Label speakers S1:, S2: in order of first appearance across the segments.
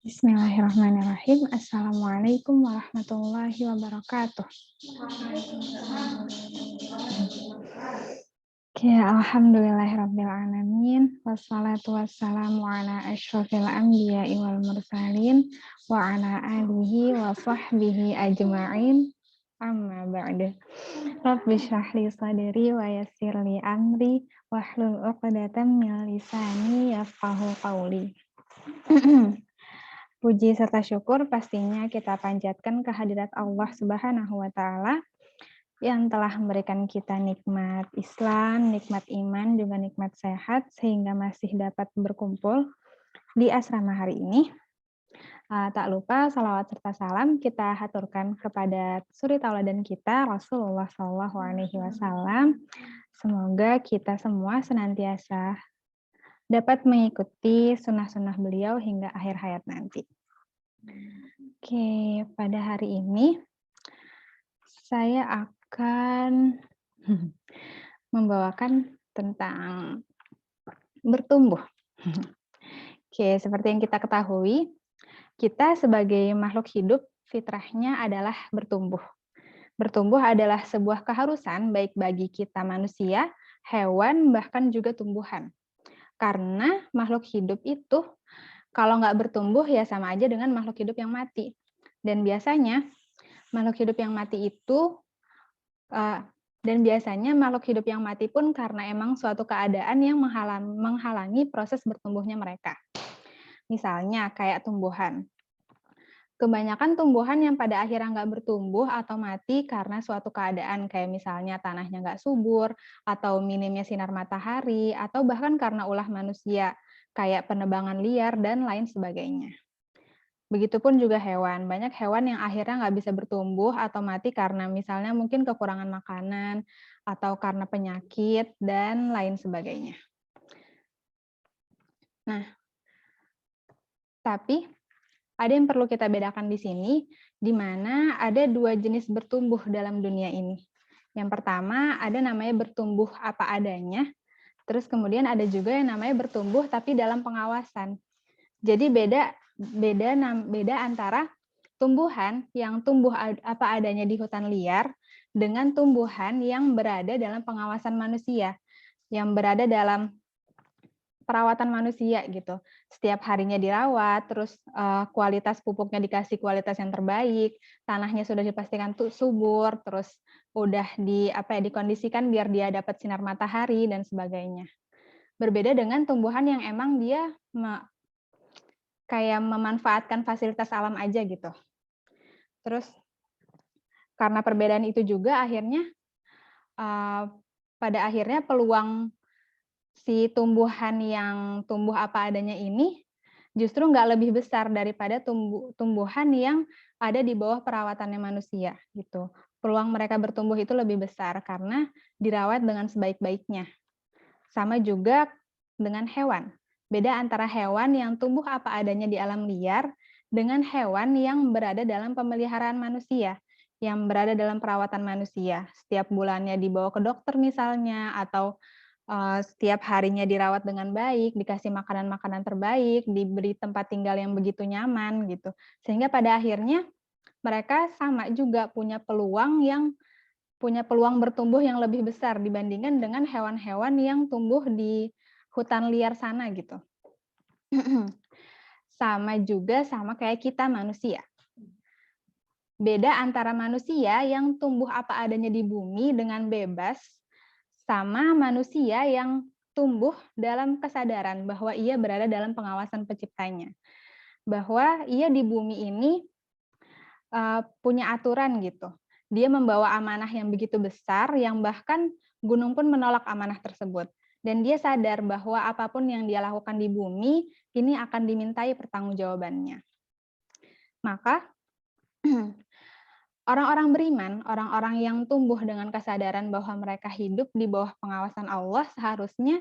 S1: Bismillahirrahmanirrahim. Assalamualaikum warahmatullahi wabarakatuh. Oke, alhamdulillahirrabbilalamin. Wassalatu wassalamu ala asyrafil anbiya'i wal mursalin wa ala alihi wa sahbihi ajma'in. Amma ba'du. Rabbi shrah li sadri wa yassir li amri wahlul 'uqdatam min lisani yafqahu qawli. Puji serta syukur pastinya kita panjatkan kehadirat Allah Subhanahu wa Ta'ala yang telah memberikan kita nikmat Islam, nikmat iman, juga nikmat sehat, sehingga masih dapat berkumpul di asrama hari ini. Tak lupa salawat serta salam kita haturkan kepada suri tauladan kita, Rasulullah SAW. Semoga kita semua senantiasa dapat mengikuti sunnah-sunnah beliau hingga akhir hayat nanti. Oke, pada hari ini saya akan membawakan tentang bertumbuh. Oke, seperti yang kita ketahui, kita sebagai makhluk hidup fitrahnya adalah bertumbuh. Bertumbuh adalah sebuah keharusan baik bagi kita manusia, hewan, bahkan juga tumbuhan. Karena makhluk hidup itu kalau nggak bertumbuh ya sama aja dengan makhluk hidup yang mati. Dan biasanya makhluk hidup yang mati itu makhluk hidup yang mati pun karena emang suatu keadaan yang menghalangi proses bertumbuhnya mereka. Misalnya kayak tumbuhan. Kebanyakan tumbuhan yang pada akhirnya nggak bertumbuh atau mati karena suatu keadaan kayak misalnya tanahnya nggak subur, atau minimnya sinar matahari, atau bahkan karena ulah manusia, kayak penebangan liar dan lain sebagainya. Begitupun juga hewan. Banyak hewan yang akhirnya nggak bisa bertumbuh atau mati karena misalnya mungkin kekurangan makanan, atau karena penyakit, dan lain sebagainya. Nah, tapi ada yang perlu kita bedakan di sini, di mana ada dua jenis bertumbuh dalam dunia ini. Yang pertama, ada namanya bertumbuh apa adanya, terus kemudian ada juga yang namanya bertumbuh tapi dalam pengawasan. Jadi beda antara tumbuhan yang tumbuh apa adanya di hutan liar dengan tumbuhan yang berada dalam pengawasan manusia, yang berada dalam perawatan manusia gitu. Setiap harinya dirawat, terus kualitas pupuknya dikasih kualitas yang terbaik, tanahnya sudah dipastikan subur, terus udah dikondisikan biar dia dapat sinar matahari dan sebagainya. Berbeda dengan tumbuhan yang emang dia kayak memanfaatkan fasilitas alam aja gitu. Terus karena perbedaan itu juga akhirnya pada akhirnya peluang si tumbuhan yang tumbuh apa adanya ini justru nggak lebih besar daripada tumbuhan yang ada di bawah perawatannya manusia gitu. Peluang mereka bertumbuh itu lebih besar karena dirawat dengan sebaik-baiknya. Sama juga dengan hewan. Beda antara hewan yang tumbuh apa adanya di alam liar dengan hewan yang berada dalam pemeliharaan manusia, yang berada dalam perawatan manusia. Setiap bulannya dibawa ke dokter misalnya, atau setiap harinya dirawat dengan baik, dikasih makanan-makanan terbaik, diberi tempat tinggal yang begitu nyaman gitu. Sehingga pada akhirnya mereka sama juga punya peluang bertumbuh yang lebih besar dibandingkan dengan hewan-hewan yang tumbuh di hutan liar sana gitu. Sama kayak kita manusia. Beda antara manusia yang tumbuh apa adanya di bumi dengan bebas sama manusia yang tumbuh dalam kesadaran bahwa ia berada dalam pengawasan penciptanya. Bahwa ia di bumi ini punya aturan gitu. Dia membawa amanah yang begitu besar, yang bahkan gunung pun menolak amanah tersebut. Dan dia sadar bahwa apapun yang dia lakukan di bumi, ini akan dimintai pertanggungjawabannya. Maka, orang-orang beriman, orang-orang yang tumbuh dengan kesadaran bahwa mereka hidup di bawah pengawasan Allah seharusnya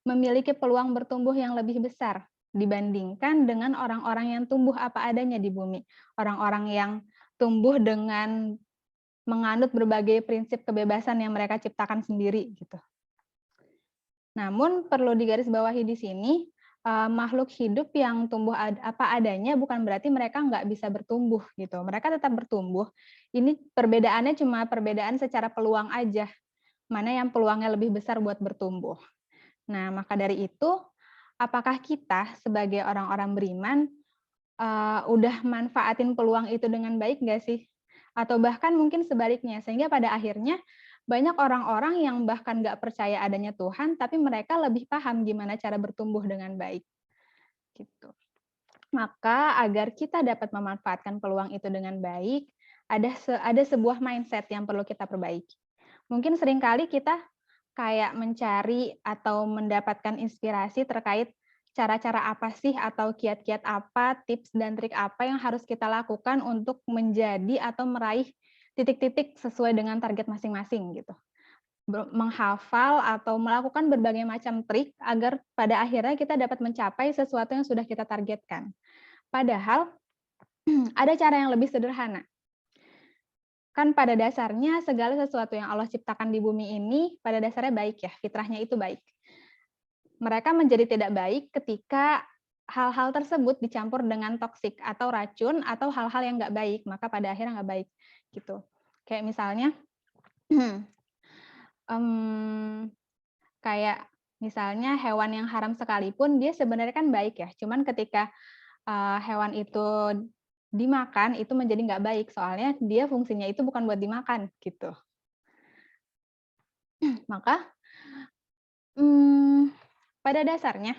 S1: memiliki peluang bertumbuh yang lebih besar dibandingkan dengan orang-orang yang tumbuh apa adanya di bumi. Orang-orang yang tumbuh dengan menganut berbagai prinsip kebebasan yang mereka ciptakan sendiri gitu. Namun perlu digarisbawahi di sini makhluk hidup yang tumbuh apa adanya bukan berarti mereka nggak bisa bertumbuh gitu. Mereka tetap bertumbuh. Ini perbedaannya cuma perbedaan secara peluang aja. Mana yang peluangnya lebih besar buat bertumbuh. Nah, maka dari itu, apakah kita sebagai orang-orang beriman udah manfaatin peluang itu dengan baik nggak sih? Atau bahkan mungkin sebaliknya, sehingga pada akhirnya banyak orang-orang yang bahkan nggak percaya adanya Tuhan, tapi mereka lebih paham gimana cara bertumbuh dengan baik. Gitu. Maka agar kita dapat memanfaatkan peluang itu dengan baik, ada sebuah mindset yang perlu kita perbaiki. Mungkin seringkali kita kayak mencari atau mendapatkan inspirasi terkait cara-cara apa sih atau kiat-kiat apa, tips dan trik apa yang harus kita lakukan untuk menjadi atau meraih titik-titik sesuai dengan target masing-masing gitu. Menghafal atau melakukan berbagai macam trik agar pada akhirnya kita dapat mencapai sesuatu yang sudah kita targetkan. Padahal ada cara yang lebih sederhana. Kan pada dasarnya segala sesuatu yang Allah ciptakan di bumi ini pada dasarnya baik ya, fitrahnya itu baik. Mereka menjadi tidak baik ketika hal-hal tersebut dicampur dengan toksik atau racun atau hal-hal yang nggak baik, maka pada akhirnya nggak baik gitu. Kayak misalnya, kayak misalnya hewan yang haram sekalipun dia sebenarnya kan baik ya, cuman ketika hewan itu dimakan itu menjadi nggak baik, soalnya dia fungsinya itu bukan buat dimakan gitu. Maka pada dasarnya,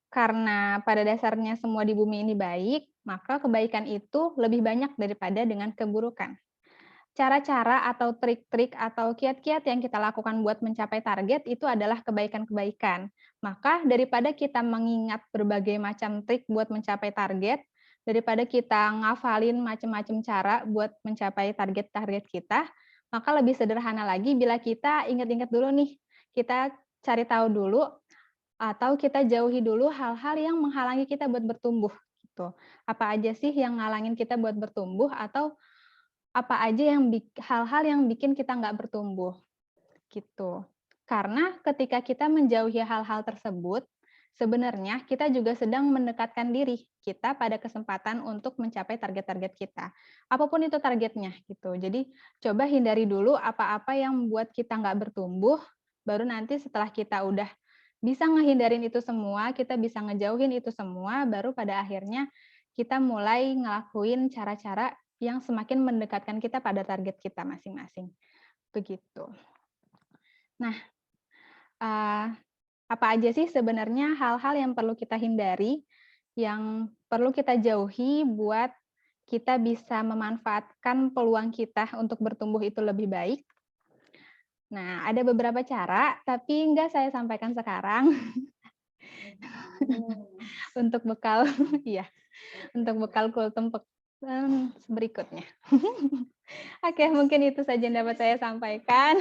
S1: karena pada dasarnya semua di bumi ini baik, maka kebaikan itu lebih banyak daripada dengan keburukan. Cara-cara atau trik-trik atau kiat-kiat yang kita lakukan buat mencapai target itu adalah kebaikan-kebaikan. Maka daripada kita mengingat berbagai macam trik buat mencapai target, daripada kita ngafalin macam-macam cara buat mencapai target-target kita, maka lebih sederhana lagi bila kita ingat-ingat dulu nih, kita cari tahu dulu atau kita jauhi dulu hal-hal yang menghalangi kita buat bertumbuh gitu. Apa aja sih yang ngalangin kita buat bertumbuh atau apa aja yang hal-hal yang bikin kita nggak bertumbuh gitu. Karena ketika kita menjauhi hal-hal tersebut, sebenarnya kita juga sedang mendekatkan diri kita pada kesempatan untuk mencapai target-target kita. Apapun itu targetnya gitu. Jadi coba hindari dulu apa-apa yang membuat kita nggak bertumbuh, baru nanti setelah kita udah bisa ngehindarin itu semua, kita bisa ngejauhin itu semua, baru pada akhirnya kita mulai ngelakuin cara-cara yang semakin mendekatkan kita pada target kita masing-masing. Begitu. Nah, apa aja sih sebenarnya hal-hal yang perlu kita hindari, yang perlu kita jauhi buat kita bisa memanfaatkan peluang kita untuk bertumbuh itu lebih baik? Nah, ada beberapa cara, tapi enggak saya sampaikan sekarang. Untuk bekal iya, untuk bekal kultum berikutnya. Oke, mungkin itu saja yang dapat saya sampaikan.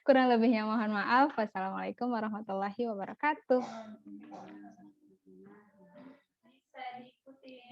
S1: Kurang lebihnya mohon maaf. Wassalamualaikum warahmatullahi wabarakatuh. Bisa diikuti.